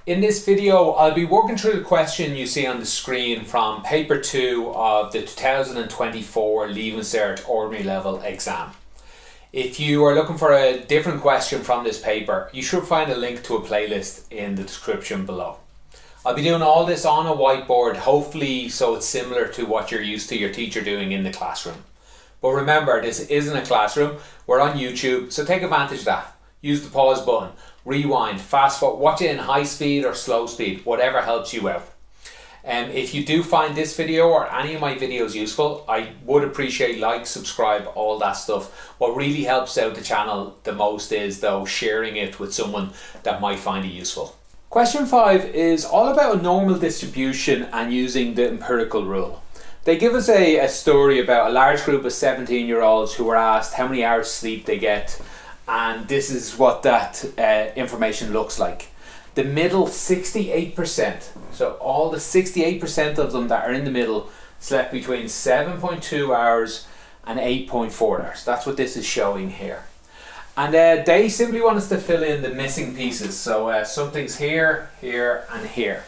In this video, I'll be working through the question you see on the screen from paper 2 of the 2024 Leaving Cert Ordinary Level exam. If you are looking for a different question from this paper, you should find a link to a playlist in the description below. I'll be doing all this on a whiteboard, hopefully so it's similar to what you're used to your teacher doing in the classroom. But remember, this isn't a classroom, we're on YouTube, so take advantage of that. Use the pause button, rewind, fast forward, watch it in high speed or slow speed, whatever helps you out. If you do find this video or any of my videos useful, I would appreciate like, subscribe, all that stuff. What really helps out the channel the most is though sharing it with someone that might find it useful. Question 5 is all about a normal distribution and using the empirical rule. They give us a story about a large group of 17-year-olds who were asked how many hours sleep they get, and this is what that information looks like. The middle 68%, so all the 68% of them that are in the middle slept between 7.2 hours and 8.4 hours. That's what this is showing here. And they simply want us to fill in the missing pieces. So something's here, here and here.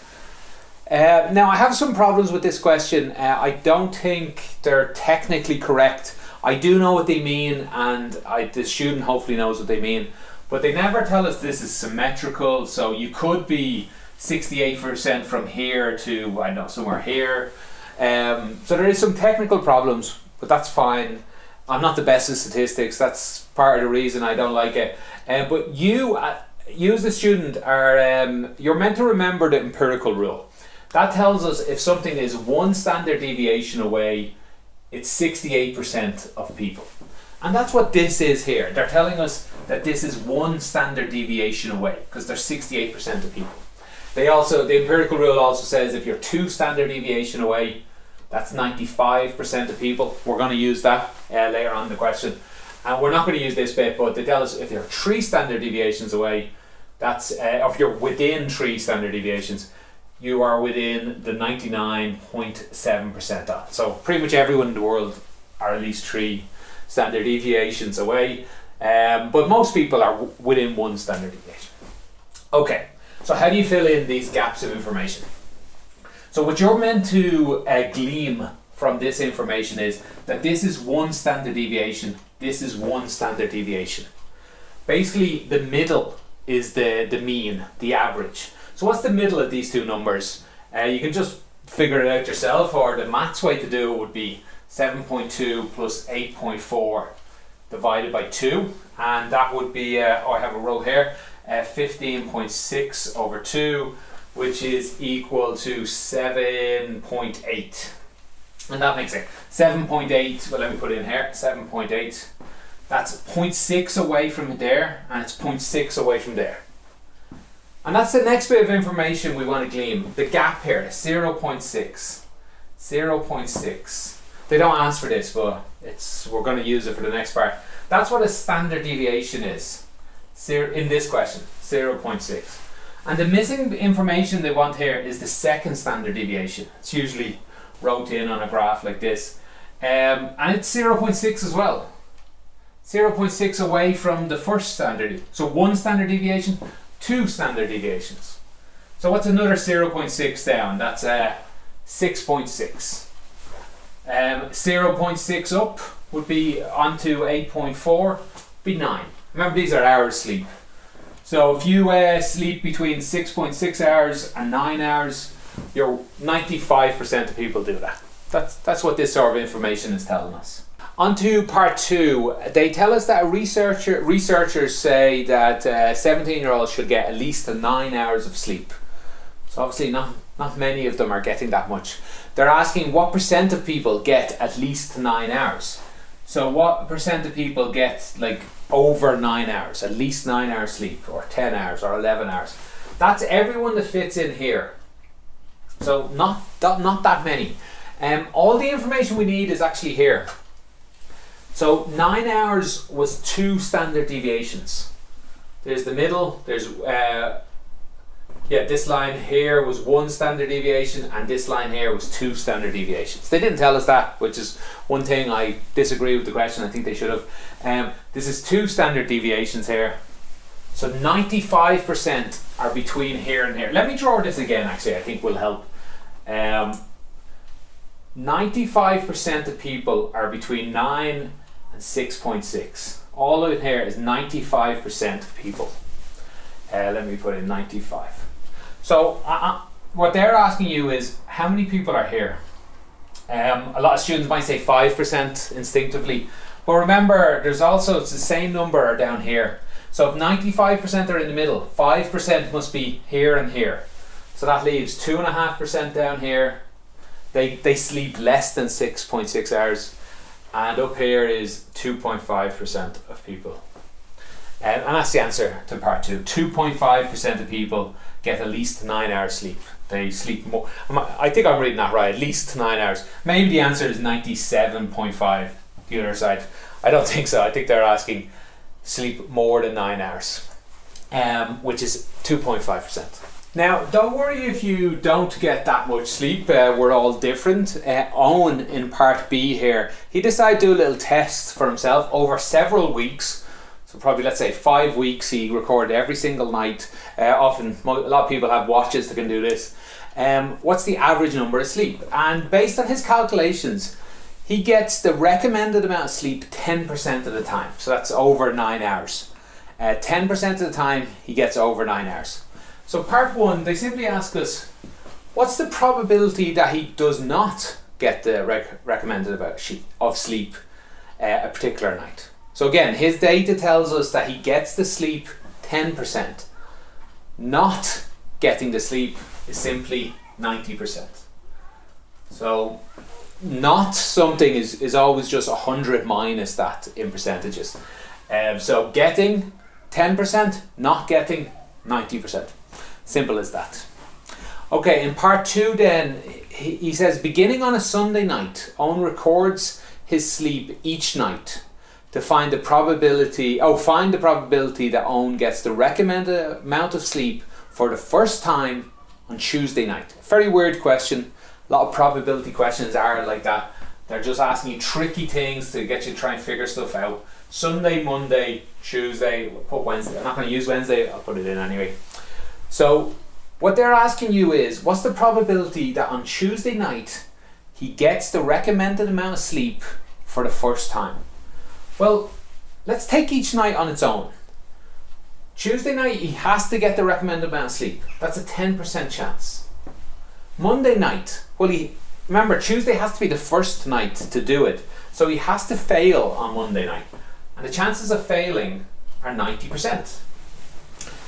Now I have some problems with this question. I don't think they're technically correct. I do know what they mean, and the student hopefully knows what they mean, but they never tell us this is symmetrical, so you could be 68% from here to, I don't know, somewhere here. So there is some technical problems, but that's fine. I'm not the best at statistics, that's part of the reason I don't like it. But you as the student are, you're meant to remember the empirical rule. That tells us if something is one standard deviation away, it's 68% of people. And that's what this is here. They're telling us that this is one standard deviation away because there's 68% of people. The empirical rule also says if you're 2 standard deviation away, that's 95% of people. We're going to use that later on in the question. And we're not going to use this bit, but they tell us if you're 3 standard deviations away, that's if you're within 3 standard deviations, you are within the 99.7 percentile. So pretty much everyone in the world are at least 3 standard deviations away, but most people are within 1 standard deviation. Okay, so how do you fill in these gaps of information? So what you're meant to glean from this information is that this is 1 standard deviation, this is 1 standard deviation. Basically the middle is the mean, the average. So what's the middle of these two numbers? You can just figure it out yourself, or the maths way to do it would be 7.2 plus 8.4 divided by 2, and that would be, I have a row here, 15.6 over 2, which is equal to 7.8. And that makes it 7.8, well let me put it in here, 7.8. That's 0.6 away from there, and it's 0.6 away from there. And that's the next bit of information we want to glean. The gap here, 0.6. 0.6. They don't ask for this, but we're going to use it for the next part. That's what a standard deviation is in this question, 0.6. And the missing information they want here is the second standard deviation. It's usually wrote in on a graph like this. And it's 0.6 as well. 0.6 away from the first standard. So 1 standard deviation, 2 standard deviations. So what's another 0.6 down? That's 6.6. 0.6 up would be onto 8.4, be 9. Remember, these are hours sleep. So if you sleep between 6.6 hours and 9 hours, you're 95% of people do that. That's what this sort of information is telling us. On to part 2, they tell us that researchers say that 17-year-olds should get at least 9 hours of sleep. So obviously not many of them are getting that much. They're asking what percent of people get at least 9 hours. So what percent of people get like over 9 hours, at least 9 hours sleep, or 10 hours or 11 hours? That's everyone that fits in here. So not that many. All the information we need is actually here. So 9 hours was 2 standard deviations. There's the middle, there's this line here was 1 standard deviation, and this line here was 2 standard deviations. They didn't tell us that, which is one thing I disagree with the question. I think they should have. This is 2 standard deviations here. So 95% are between here and here. Let me draw this again, actually, I think will help. 95% of people are between 9 and 6.6. All of it here is 95% of people. Let me put in 95. So what they're asking you is, how many people are here? A lot of students might say 5% instinctively, but remember there's also, it's the same number down here. So if 95% are in the middle, 5% must be here and here. So that leaves 2.5% down here. They sleep less than 6.6 hours, and up here is 2.5% of people. And that's the answer to part 2. 2.5% of people get at least 9 hours sleep. They sleep more. I think I'm reading that right, at least 9 hours. Maybe the answer is 97.5, the other side. I don't think so. I think they're asking sleep more than 9 hours, which is 2.5%. Now, don't worry if you don't get that much sleep. We're all different. Owen in part B here, he decided to do a little test for himself over several weeks. So probably, let's say 5 weeks, he recorded every single night. Often, a lot of people have watches that can do this. What's the average number of sleep? And based on his calculations, he gets the recommended amount of sleep 10% of the time. So that's over 9 hours. 10% of the time, he gets over 9 hours. So part 1, they simply ask us, what's the probability that he does not get the recommended amount of sleep a particular night? So again, his data tells us that he gets the sleep 10%. Not getting the sleep is simply 90%. So not something is always just 100 minus that in percentages. So getting 10%, not getting 90%. Simple as that. Okay, in part 2 then, he says, beginning on a Sunday night, Owen records his sleep each night to find the probability that Owen gets the recommended amount of sleep for the first time on Tuesday night. Very weird question. A lot of probability questions are like that. They're just asking you tricky things to get you to try and figure stuff out. Sunday, Monday, Tuesday, we'll put Wednesday. I'm not going to use Wednesday, I'll put it in anyway. So what they're asking you is, what's the probability that on Tuesday night he gets the recommended amount of sleep for the first time? Well, let's take each night on its own. Tuesday night he has to get the recommended amount of sleep. That's a 10% chance. Monday night, well, remember Tuesday has to be the first night to do it, so he has to fail on Monday night, and the chances of failing are 90%.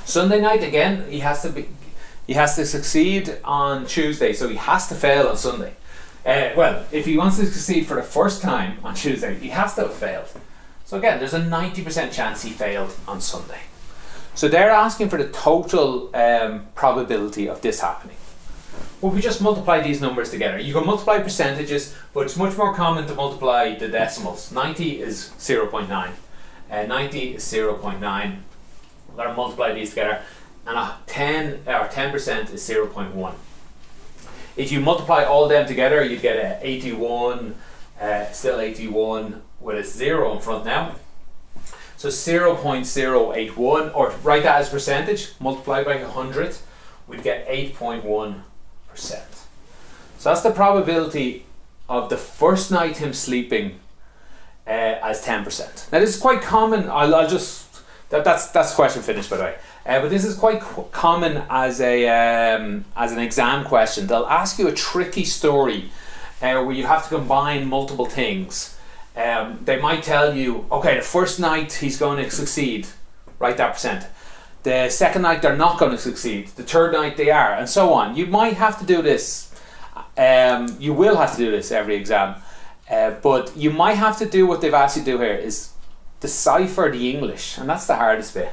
Sunday night, again, he has to succeed on Tuesday, so he has to fail on Sunday. Well, if he wants to succeed for the first time on Tuesday, he has to have failed. So again, there's a 90% chance he failed on Sunday. So they're asking for the total probability of this happening. Well, we just multiply these numbers together. You can multiply percentages, but it's much more common to multiply the decimals. 90 is 0.9. 90 is 0.9. We're going to multiply these together, and 10% is 0.1. If you multiply all them together, you get a 81, still 81 with a 0 in front now. So 0.081, or write that as percentage, multiply by 100, we'd get 8.1%. So that's the probability of the first night him sleeping as 10%. Now this is quite common. I'll just that's question finished, by the way. But this is quite common as an exam question. They'll ask you a tricky story where you have to combine multiple things. They might tell you, okay, the first night he's going to succeed, write that percent. The second night they're not going to succeed. The third night they are, and so on. You might have to do this. You will have to do this every exam. But you might have to do what they've asked you to do here is decipher the English, and that's the hardest bit.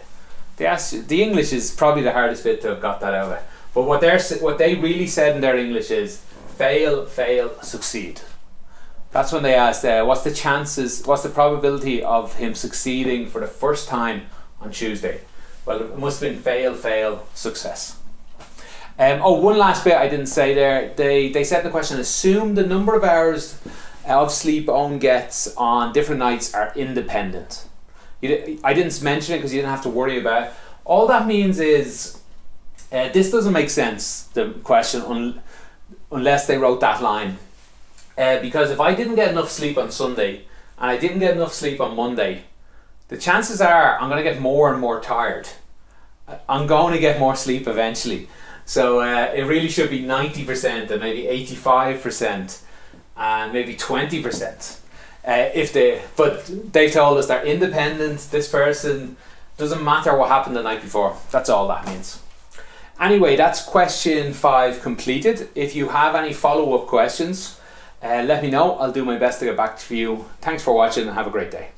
The English is probably the hardest bit to have got that out of it. But what they really said in their English is fail, fail, succeed. That's when they asked what's the probability of him succeeding for the first time on Tuesday? Well, it must have been fail, fail, success. One last bit I didn't say there. They said in the question, assume the number of hours of sleep Owen gets on different nights are independent. I didn't mention it because you didn't have to worry about it. All that means is this doesn't make sense, the question, unless they wrote that line. Because if I didn't get enough sleep on Sunday and I didn't get enough sleep on Monday, the chances are I'm going to get more and more tired. I'm going to get more sleep eventually. So it really should be 90% and maybe 85% and maybe 20%. But they've told us they're independent, this person, doesn't matter what happened the night before. That's all that means. Anyway, that's question 5 completed. If you have any follow-up questions, let me know. I'll do my best to get back to you. Thanks for watching and have a great day.